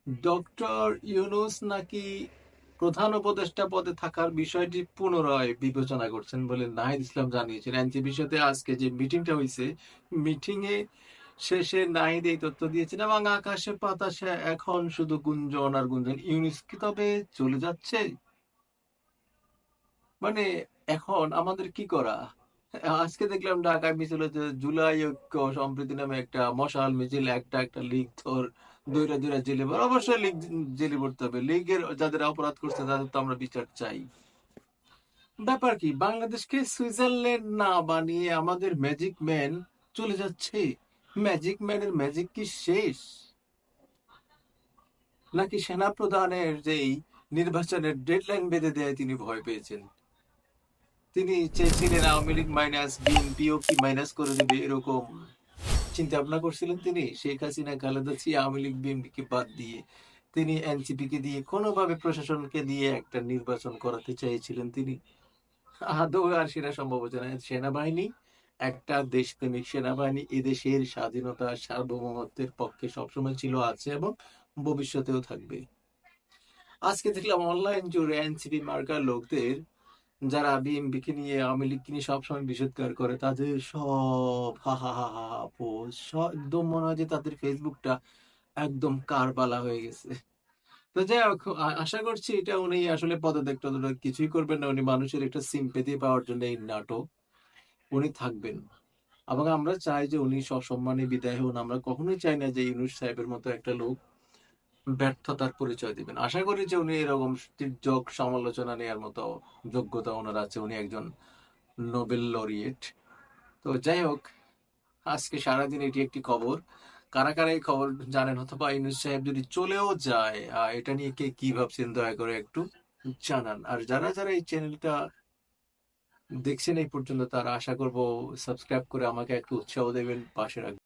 Doctor Yunus নাকি প্রধান উপদেষ্টা পদে থাকার বিষয়টি পুনরায় বিবেচনা করছেন বলে নাহিদ ইসলাম জানিয়েছেন। এনসিপির সাথে আজকে যে মিটিংটা হয়েছে, মিটিংয়ে শেষে নাহিদ এই তথ্য দিয়েছেন এবং আকাশে বাতাসে এখন শুধু গুঞ্জন আর গুঞ্জন। ইউনূস কি তবে চলে যাচ্ছে? মানে এখন আমাদের কি করা? আজকে দেখলাম ঢাকায় মিছিল হচ্ছে, জুলাই ঐক্য সম্প্রীতি নামে একটা মশাল মিছিল, একটা একটা লীগ তোর দৈরা দৈরা জেলে ভর। অবশ্যই লীগ জেলে ভরতে হবে, লীগের যাদের অপরাধ করছে তাদের তো আমরা বিচার চাই। ব্যাপার কি, বাংলাদেশকে সুইজারল্যান্ড না বানিয়ে আমাদের ম্যাজিক ম্যান চলে যাচ্ছে। ম্যাজিক ম্যানের ম্যাজিক কি শেষ, নাকি সেনা প্রধানের যেই নির্বাচনের ডেডলাইন বেঁধে দেয় তিনি ভয় পেয়েছেন? তিনি চেয়েছিলেন আওয়ামী লীগ মাইনাস বিএনপিও কি মাইনাস করে দেবে, এরকম চিন্তা ভাবনা করছিলেন তিনি। শেখ হাসিনা, খালেদা জিয়া, আওয়ামী লীগ বিএনপিকে বাদ দিয়ে তিনি এনসিপিকে দিয়ে কোনোভাবে প্রশাসনকে দিয়ে একটা নির্বাচন করাতে চেয়েছিলেন তিনি। আদৌ আর সেটা সম্ভব হচ্ছে না। সেনাবাহিনী একটা দেশপ্রেমিক সেনাবাহিনী এদেশের স্বাধীনতা সার্বভৌমত্বের পক্ষে সবসময় ছিল, আছে এবং ভবিষ্যতেও থাকবে। আজকে দেখলাম অনলাইন জুড়ে এনসিপি মার্কার লোকদের, যারা বিএনপিকে নিয়ে আওয়ামী লীগকে নিয়ে সবসময় বিষোদ্গার করে, তাদের সব হা হা হা হা হা পোস্ট একদম মনে হয় যে তাদের ফেসবুকটা একদম কারবালা হয়ে গেছে। তো যাই হোক, আশা করছি এটা উনি আসলে পদত্যাগ টদত্যাগ কিছুই করবেন না। উনি মানুষের একটা সিম্পেথি পাওয়ার জন্য এই নাটক, উনি থাকবেন। এবং আমরা চাই যে উনি সসম্মানে বিদায় হন। আমরা কখনোই চাই না যে ইউনূস সাহেবের মতো একটা লোক ব্যর্থতার পরিচয় দিবেন। আশা করি যে উনি এরকম তির্যক সমালোচনা নেওয়ার মতো যোগ্যতা ওনার আছে। উনি একজন নোবেল লরিয়েট। তো যাই হোক, আজকে সারাদিন এটি একটি খবর। কারা কারা এই খবর জানেন, অথবা ইউনূস সাহেব যদি চলেও যায়, এটা নিয়ে কে কি ভাবছেন দয়া করে একটু জানান। আর যারা যারা এই চ্যানেলটা দেখছেন এই পর্যন্ত, তারা আশা করব সাবস্ক্রাইব করে আমাকে একটু উৎসাহ দেবেন, পাশে রাখবেন।